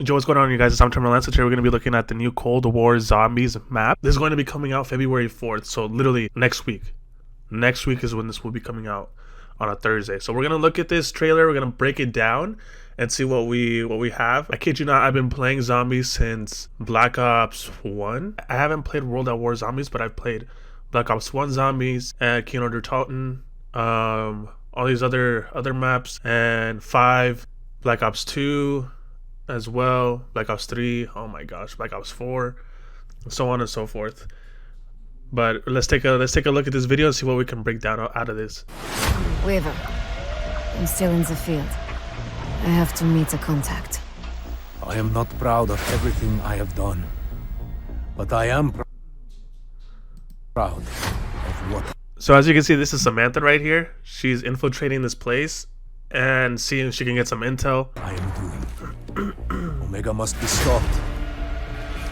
Joe, what's going on, you guys? I'm Terminal. Today we're going to be looking at the new Cold War Zombies map. This is going to be coming out February 4th, so literally next week. Next week is when this will be coming out, on a Thursday. So we're going to look at this trailer, we're going to break it down and see what we have. I kid you not, I've been playing zombies since Black Ops 1. I haven't played World at War Zombies, but I've played Black Ops 1 Zombies, and Kino der Toten, all these other maps, and 5, Black Ops 2 as well, Black Ops 3, oh my gosh, Black Ops 4, so on and so forth. But let's take a look at this video and see what we can break down out of this. Weaver, I'm still in the field. I have to meet a contact. I am not proud of everything I have done, but I am proud of what. So as you can see, this is Samantha right here. She's infiltrating this place and seeing if she can get some intel. I am doing. Omega must be stopped,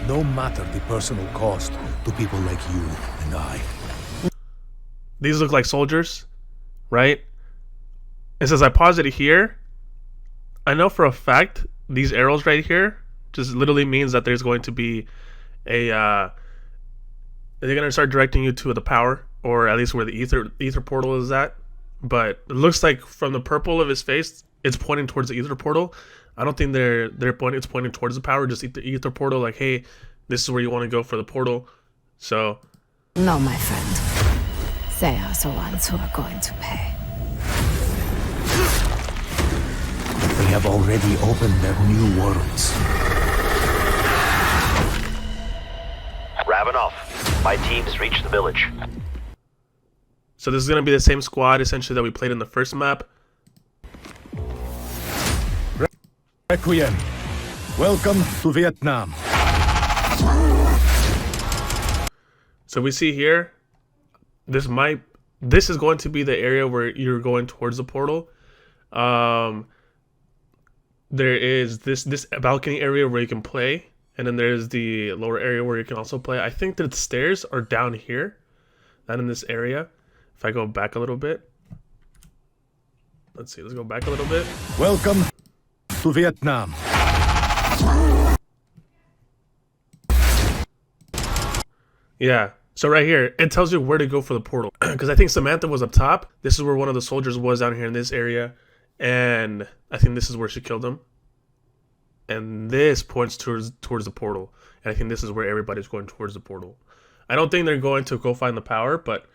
no matter the personal cost to people like you and I. These look like soldiers, right? It says I paused it here. I know for a fact these arrows right here just literally means that there's going to be a they're going to start directing you to the power, or at least where the ether portal is at. But it looks like from the purple of his face, it's pointing towards the ether portal. I don't think it's pointing towards the power, just the ether portal, like, hey, this is where you want to go for the portal. So No, my friend. They are the ones who are going to pay. They have already opened their new worlds. Ravenoff, my team's reached the village. So this is going to be the same squad essentially that we played in the first map. Requiem, welcome to Vietnam. So we see here, this is going to be the area where you're going towards the portal. There is this balcony area where you can play, and then there's the lower area where you can also play. I think that the stairs are down here, not in this area. If I go back a little bit, let's see, let's go back a little bit. Welcome to Vietnam. Yeah, so right here, it tells you where to go for the portal. Because I think Samantha was up top. This is where one of the soldiers was down here in this area. And I think this is where she killed him. And this points towards the portal. And I think this is where everybody's going towards the portal. I don't think they're going to go find the power, but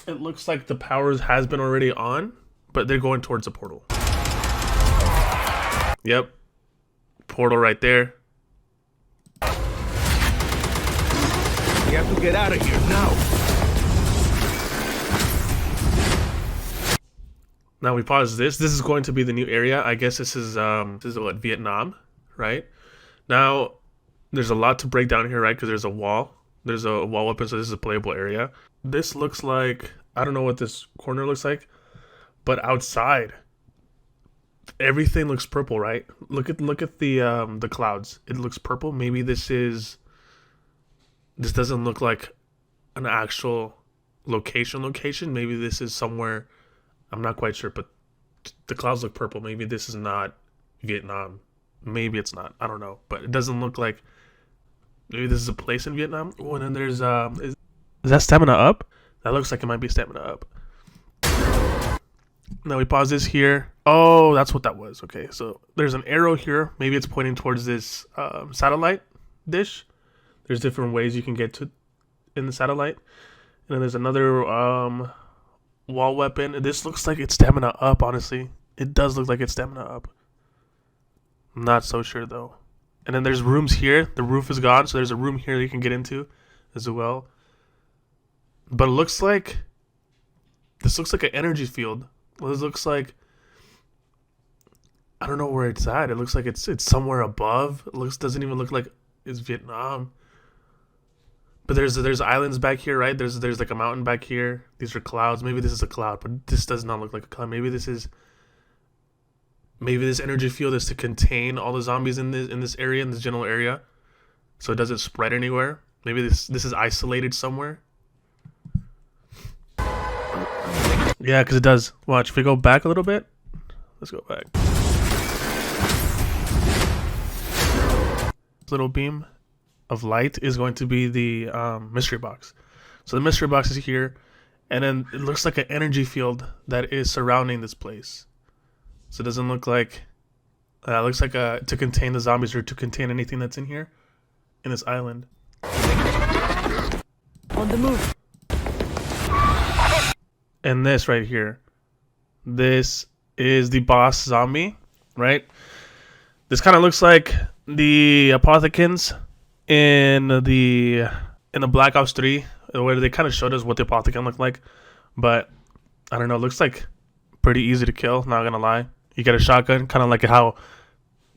it looks like the power has been already on. But they're going towards the portal. Yep. Portal right there. We have to get out of here now. Now we pause this. This is going to be the new area. I guess this is what, Vietnam, right? Now there's a lot to break down here, right? Because there's a wall. There's a wall open, so this is a playable area. This looks like, I don't know what this corner looks like, but outside everything looks purple, right? Look at the clouds. It looks purple. Maybe this doesn't look like an actual location. Maybe this is somewhere, I'm not quite sure, but the clouds look purple. Maybe this is not Vietnam. Maybe it's not. I don't know. But it doesn't look like, maybe this is a place in Vietnam. Oh, and then there's is that stamina up? That looks like it might be stamina up. Now we pause this here. Oh, that's what that was. Okay, so there's an arrow here. Maybe it's pointing towards this satellite dish. There's different ways you can get to in the satellite. And then there's another wall weapon. This looks like it's stamina up, honestly. It does look like it's stamina up. I'm not so sure though. And then there's rooms here. The roof is gone, so there's a room here that you can get into as well. But it looks like this looks like an energy field. This looks like, I don't know where it's at. It looks like it's somewhere above. It doesn't even look like it's Vietnam. But there's islands back here, right? There's like a mountain back here. These are clouds. Maybe this is a cloud, but this does not look like a cloud. Maybe this energy field is to contain all the zombies in this area, in this general area, so it doesn't spread anywhere. Maybe this is isolated somewhere. Yeah, because it does. Watch, if we go back a little bit. Let's go back. little beam of light is going to be the mystery box. So the mystery box is here, and then it looks like an energy field that is surrounding this place. So it doesn't look like it looks like to contain the zombies or to contain anything that's in here in this island. On the move. And this right here, this is the boss zombie, right? This kind of looks like the apothecans in the Black Ops 3, where they kind of showed us what the apothecan looked like. But I don't know, it looks like pretty easy to kill, not gonna lie. You get a shotgun, kind of like how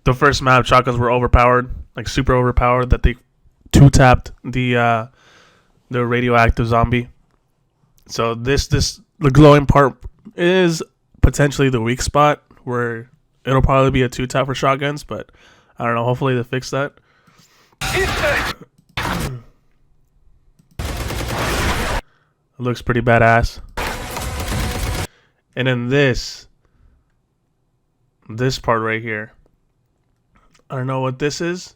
the first map shotguns were overpowered, like super overpowered, that they two-tapped the radioactive zombie. So the glowing part is potentially the weak spot where it'll probably be a two-tap for shotguns, but I don't know, hopefully they fix that. It looks pretty badass. And then this part right here, I don't know what this is,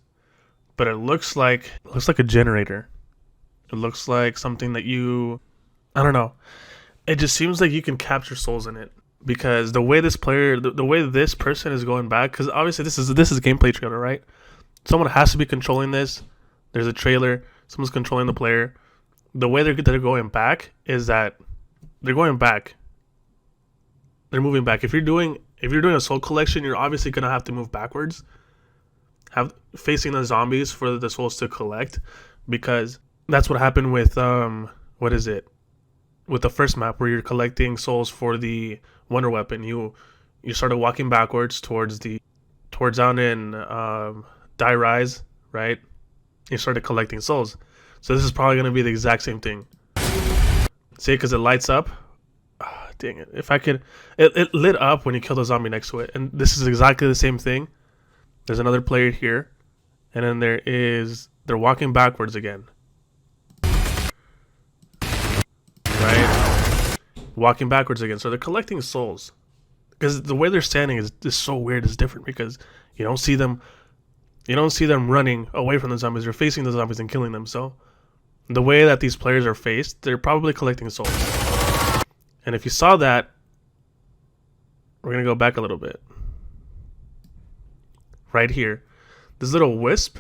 but it looks like a generator. It looks like something that I don't know. It just seems like you can capture souls in it, because the way this player, the way this person is going back, because obviously this is a gameplay trailer, right? Someone has to be controlling this. There's a trailer. Someone's controlling the player. The way they're going back is that they're going back. They're moving back. If you're doing a soul collection, you're obviously gonna have to move backwards, facing the zombies for the souls to collect, because that's what happened with with the first map where you're collecting souls for the wonder weapon. You started walking backwards towards down in Die Rise, right? You started collecting souls. So this is probably going to be the exact same thing. See, because it lights up. Oh, dang it. If I could... It lit up when you kill the zombie next to it. And this is exactly the same thing. There's another player here. And then they're walking backwards again. Right? Walking backwards again. So they're collecting souls. Because the way they're standing is so weird. It's different because you don't see them running away from the zombies. They're facing the zombies and killing them. So the way that these players are faced, they're probably collecting souls. And if you saw that, we're going to go back a little bit. Right here. This little wisp,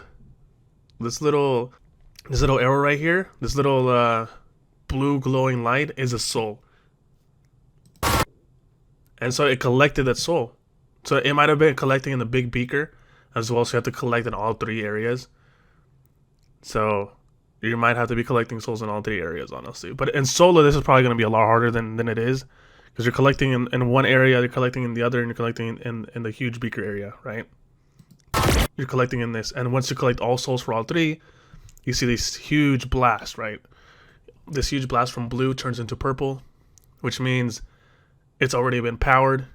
this little arrow right here, this little blue glowing light is a soul. And so it collected that soul. So it might have been collecting in the big beaker as well, so you have to collect in all three areas. So you might have to be collecting souls in all three areas, honestly. But in solo, this is probably going to be a lot harder than it is, because you're collecting in one area, you're collecting in the other, and you're collecting in the huge beaker area, right? You're collecting in this, and once you collect all souls for all three, you see this huge blast, right? This huge blast from blue turns into purple, which means it's already been powered.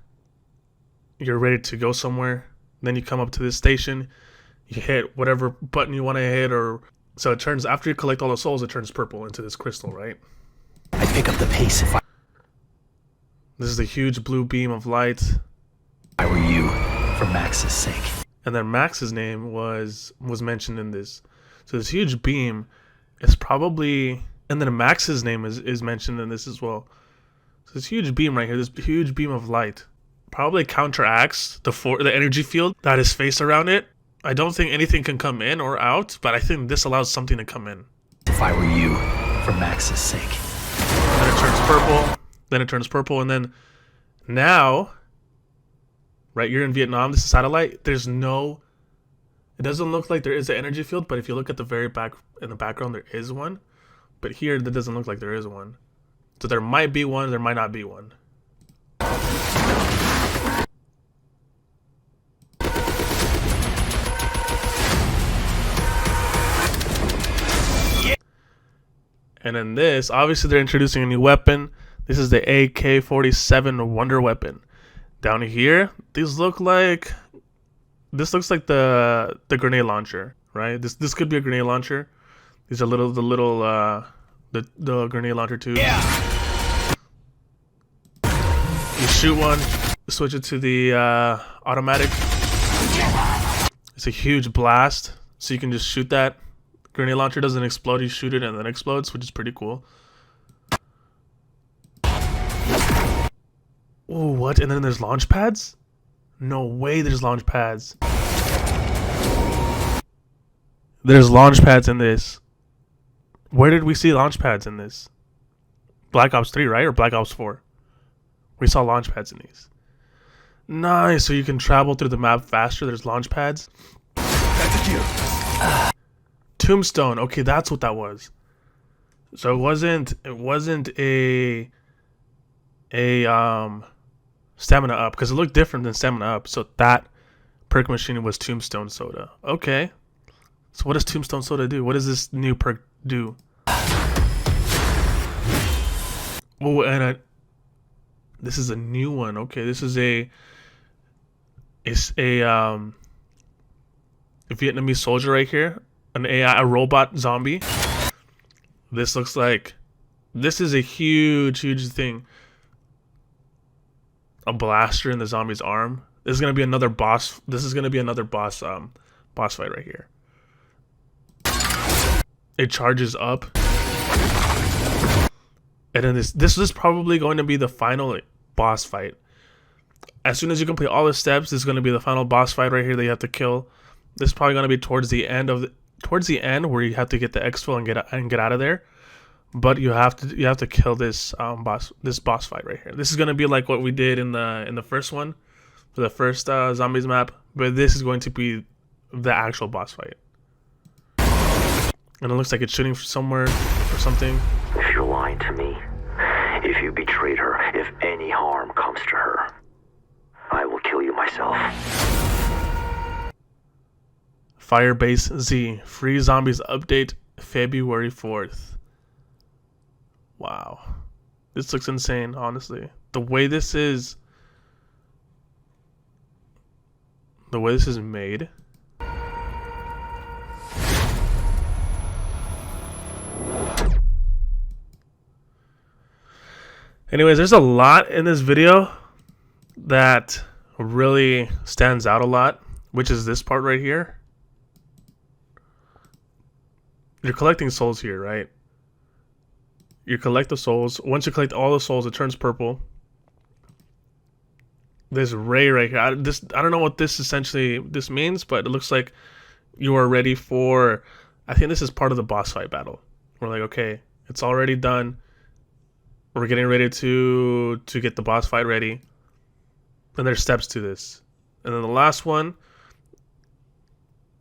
You're ready to go somewhere. Then you come up to this station, you hit whatever button you want to hit, or so it turns, after you collect all the souls, it turns purple into this crystal, right? I pick up the pace if This is a huge blue beam of light. I were you, for Max's sake. And then Max's name was mentioned in this. So this huge beam is probably, and then Max's name is mentioned in this as well. So this huge beam right here, this huge beam of light, probably counteracts the energy field that is faced around it. I don't think anything can come in or out, but I think this allows something to come in. If I were you, for Max's sake. Then it turns purple. Then it turns purple, and then now, right, you're in Vietnam. This is satellite. There's no. It doesn't look like there is an energy field, but if you look at the very back in the background, there is one. But here, that doesn't look like there is one. So there might be one. There might not be one. And then this, obviously they're introducing a new weapon. This is the AK-47 Wonder Weapon. Down here, this looks like the grenade launcher, right? This could be a grenade launcher. These are the grenade launcher too. Yeah. You shoot one, switch it to the automatic. It's a huge blast. So you can just shoot that. Grenade launcher doesn't explode, you shoot it and then explodes, which is pretty cool. Oh, what? And then there's launch pads? No way there's launch pads. There's launch pads in this. Where did we see launch pads in this? Black Ops 3, right? Or Black Ops 4? We saw launch pads in these. Nice, so you can travel through the map faster. There's launch pads. Tombstone. Okay, that's what that was. So it wasn't a stamina up, because it looked different than stamina up. So that perk machine was Tombstone Soda. Okay. So what does Tombstone Soda do? What does this new perk do? Oh, and this is a new one. Okay, this is a Vietnamese soldier right here, an AI, a robot zombie. This looks like, this is a huge thing. A blaster in the zombie's arm. This is gonna be another boss. This is gonna be another boss fight right here. It charges up, and then this is probably going to be the final boss fight. As soon as you complete all the steps, this is going to be the final boss fight right here that you have to kill. This is probably going to be towards the end where you have to get the exfil and get out of there. But you have to kill this boss fight right here. This is going to be like what we did in the first one, for the first zombies map. But this is going to be the actual boss fight. And it looks like it's shooting somewhere or something. If you're lying to me, if you betrayed her, if any harm comes to her, I will kill you myself. Firebase Z. Free Zombies update February 4th. Wow. This looks insane, honestly. The way this is made. Anyways, there's a lot in this video that really stands out a lot, which is this part right here. You're collecting souls here, right? You collect the souls. Once you collect all the souls, it turns purple. This ray right here, I don't know what this means, but it looks like you are ready for, I think this is part of the boss fight battle. We're like, okay, it's already done. We're getting ready to get the boss fight ready. And there's steps to this. And then the last one,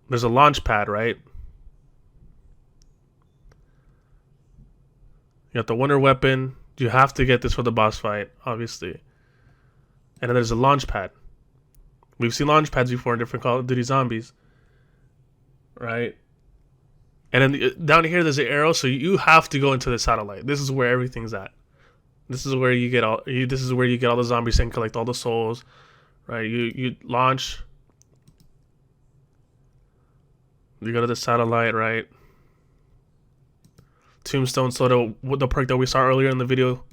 there's a launch pad, right? You got the wonder weapon. You have to get this for the boss fight, obviously. And then there's a launch pad. We've seen launch pads before in different Call of Duty zombies, right? And then down here there's an arrow, so you have to go into the satellite. This is where everything's at. This is where you get all. This is where you get all the zombies and collect all the souls, right? You launch. You go to the satellite, right? Tombstone Soda, the perk that we saw earlier in the video.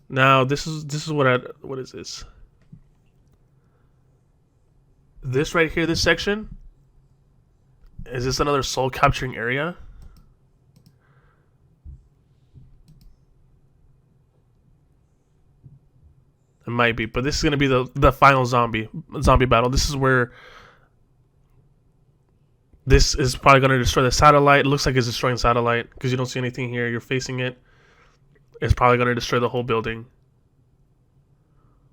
Now this is what is this? This right here, this section. Is this another soul capturing area? It might be, but this is gonna be the final zombie battle. This is where this is probably gonna destroy the satellite. It looks like it's destroying satellite because you don't see anything here. You're facing it. It's probably gonna destroy the whole building,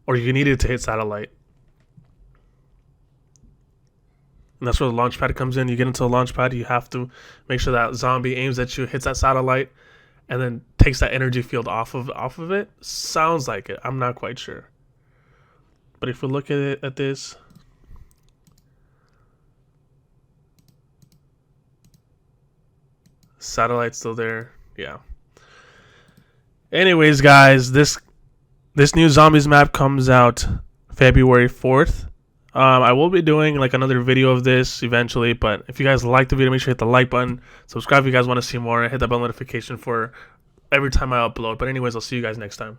or you need it to hit satellite. And that's where the launch pad comes in. You get into the launch pad, you have to make sure that zombie aims at you, hits that satellite, and then takes that energy field off of it. Sounds like it. I'm not quite sure. But if we look at this, satellite's still there. Yeah. Anyways, guys, this new zombies map comes out February 4th. I will be doing like another video of this eventually, but if you guys like the video, make sure you hit the like button, subscribe if you guys want to see more, and hit that bell notification for every time I upload. But anyways, I'll see you guys next time.